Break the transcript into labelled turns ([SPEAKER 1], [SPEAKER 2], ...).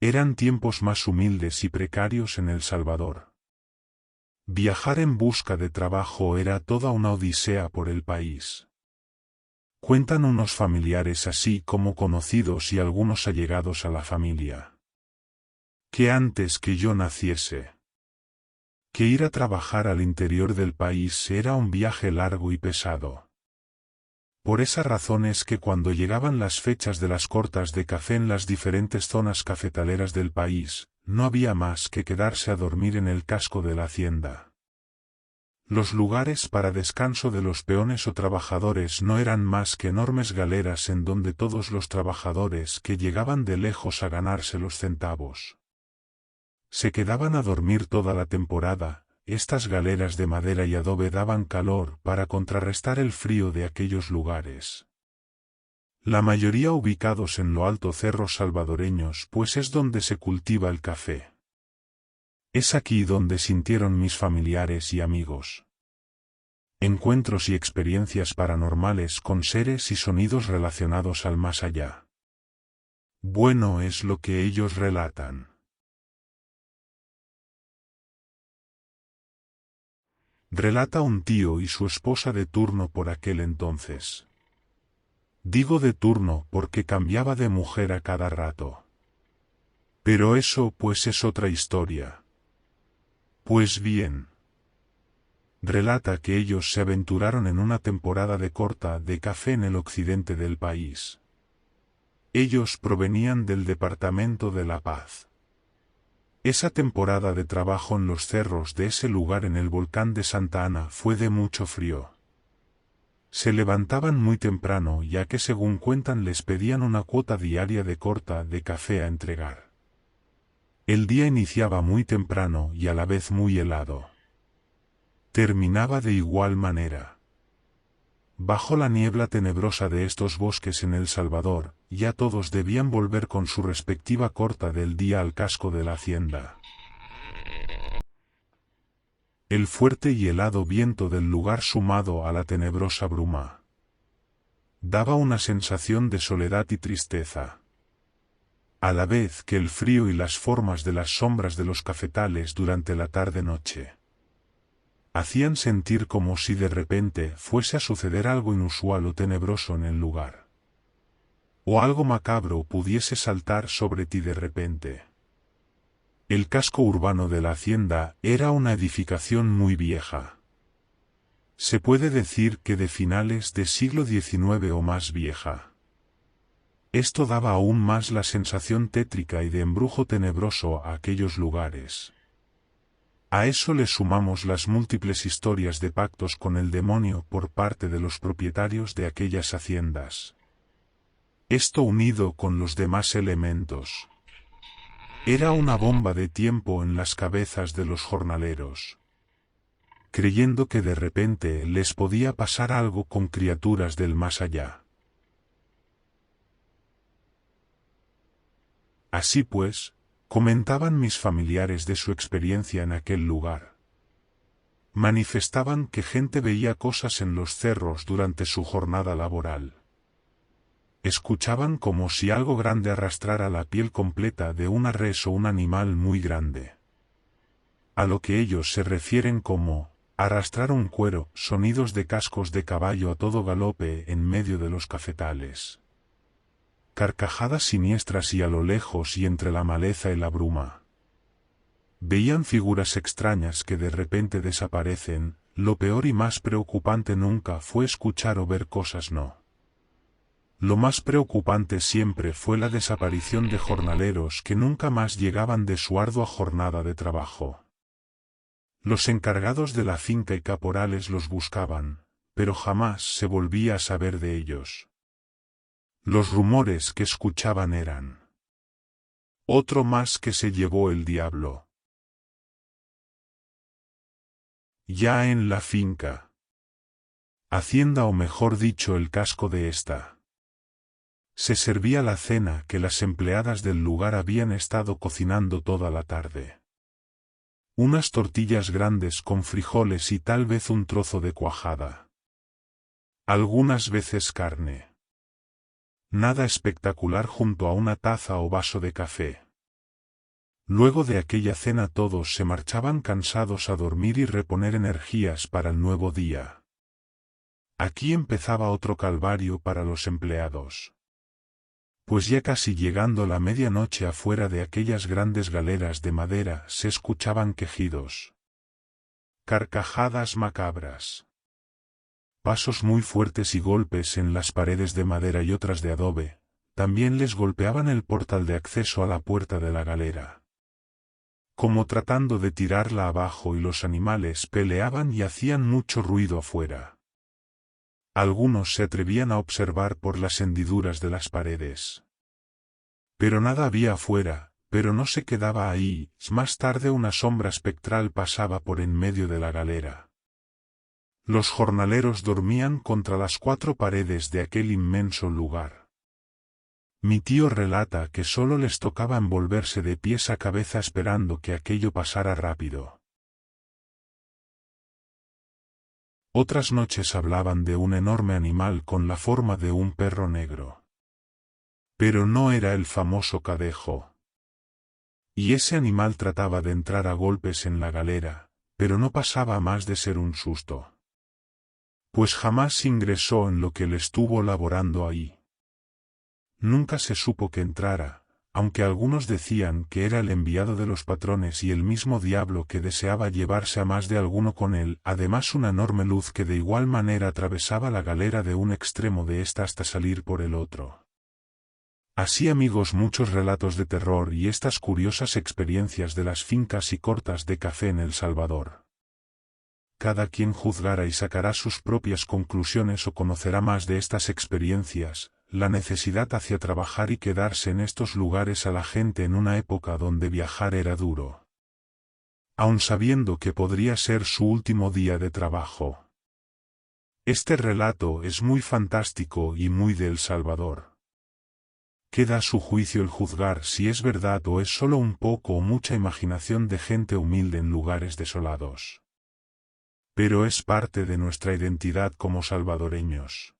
[SPEAKER 1] Eran tiempos más humildes y precarios en El Salvador. Viajar en busca de trabajo era toda una odisea por el país. Cuentan unos familiares así como conocidos y algunos allegados a la familia, que antes que yo naciese, que ir a trabajar al interior del país era un viaje largo y pesado. Por esa razón es que cuando llegaban las fechas de las cortas de café en las diferentes zonas cafetaleras del país, no había más que quedarse a dormir en el casco de la hacienda. Los lugares para descanso de los peones o trabajadores no eran más que enormes galeras en donde todos los trabajadores que llegaban de lejos a ganarse los centavos se quedaban a dormir toda la temporada. Estas galeras de madera y adobe daban calor para contrarrestar el frío de aquellos lugares. La mayoría ubicados en lo alto cerros salvadoreños, pues es donde se cultiva el café. Es aquí donde sintieron mis familiares y amigos encuentros y experiencias paranormales con seres y sonidos relacionados al más allá. Bueno es lo que ellos relatan. Relata un tío y su esposa de turno por aquel entonces. Digo de turno porque cambiaba de mujer a cada rato. Pero eso pues es otra historia. Pues bien. Relata que ellos se aventuraron en una temporada de corta de café en el occidente del país. Ellos provenían del departamento de La Paz. Esa temporada de trabajo en los cerros de ese lugar en el volcán de Santa Ana fue de mucho frío. Se levantaban muy temprano ya que según cuentan les pedían una cuota diaria de corta de café a entregar. El día iniciaba muy temprano y a la vez muy helado. Terminaba de igual manera. Bajo la niebla tenebrosa de estos bosques en El Salvador, ya todos debían volver con su respectiva corta del día al casco de la hacienda. El fuerte y helado viento del lugar sumado a la tenebrosa bruma daba una sensación de soledad y tristeza, a la vez que el frío y las formas de las sombras de los cafetales durante la tarde-noche hacían sentir como si de repente fuese a suceder algo inusual o tenebroso en el lugar. O algo macabro pudiese saltar sobre ti de repente. El casco urbano de la hacienda era una edificación muy vieja. Se puede decir que de finales del siglo XIX o más vieja. Esto daba aún más la sensación tétrica y de embrujo tenebroso a aquellos lugares. A eso le sumamos las múltiples historias de pactos con el demonio por parte de los propietarios de aquellas haciendas. Esto unido con los demás elementos era una bomba de tiempo en las cabezas de los jornaleros, creyendo que de repente les podía pasar algo con criaturas del más allá. Así pues, comentaban mis familiares de su experiencia en aquel lugar. Manifestaban que gente veía cosas en los cerros durante su jornada laboral. Escuchaban como si algo grande arrastrara la piel completa de una res o un animal muy grande. A lo que ellos se refieren como arrastrar un cuero, sonidos de cascos de caballo a todo galope en medio de los cafetales. Carcajadas siniestras y a lo lejos y entre la maleza y la bruma. Veían figuras extrañas que de repente desaparecen. Lo peor y más preocupante nunca fue escuchar o ver cosas no. Lo más preocupante siempre fue la desaparición de jornaleros que nunca más llegaban de su ardua jornada de trabajo. Los encargados de la finca y caporales los buscaban, pero jamás se volvía a saber de ellos. Los rumores que escuchaban eran: otro más que se llevó el diablo. Ya en la finca. Hacienda o mejor dicho el casco de esta. Se servía la cena que las empleadas del lugar habían estado cocinando toda la tarde. Unas tortillas grandes con frijoles y tal vez un trozo de cuajada. Algunas veces carne. Nada espectacular junto a una taza o vaso de café. Luego de aquella cena todos se marchaban cansados a dormir y reponer energías para el nuevo día. Aquí empezaba otro calvario para los empleados. Pues ya casi llegando la medianoche afuera de aquellas grandes galeras de madera se escuchaban quejidos, carcajadas macabras, pasos muy fuertes y golpes en las paredes de madera y otras de adobe. También les golpeaban el portal de acceso a la puerta de la galera, como tratando de tirarla abajo, y los animales peleaban y hacían mucho ruido afuera. Algunos se atrevían a observar por las hendiduras de las paredes. Pero nada había afuera, pero no se quedaba ahí. Más tarde una sombra espectral pasaba por en medio de la galera. Los jornaleros dormían contra las 4 paredes de aquel inmenso lugar. Mi tío relata que solo les tocaba envolverse de pies a cabeza esperando que aquello pasara rápido. Otras noches hablaban de un enorme animal con la forma de un perro negro. Pero no era el famoso cadejo. Y ese animal trataba de entrar a golpes en la galera, pero no pasaba más de ser un susto. Pues jamás ingresó en lo que él estuvo laborando ahí. Nunca se supo que entrara, aunque algunos decían que era el enviado de los patrones y el mismo diablo que deseaba llevarse a más de alguno con él. Además, una enorme luz que de igual manera atravesaba la galera de un extremo de esta hasta salir por el otro. Así, amigos, muchos relatos de terror y estas curiosas experiencias de las fincas y cortas de café en El Salvador. Cada quien juzgará y sacará sus propias conclusiones o conocerá más de estas experiencias, la necesidad hacia trabajar y quedarse en estos lugares a la gente en una época donde viajar era duro. Aun sabiendo que podría ser su último día de trabajo. Este relato es muy fantástico y muy de El Salvador. Queda a su juicio el juzgar si es verdad o es solo un poco o mucha imaginación de gente humilde en lugares desolados. Pero es parte de nuestra identidad como salvadoreños.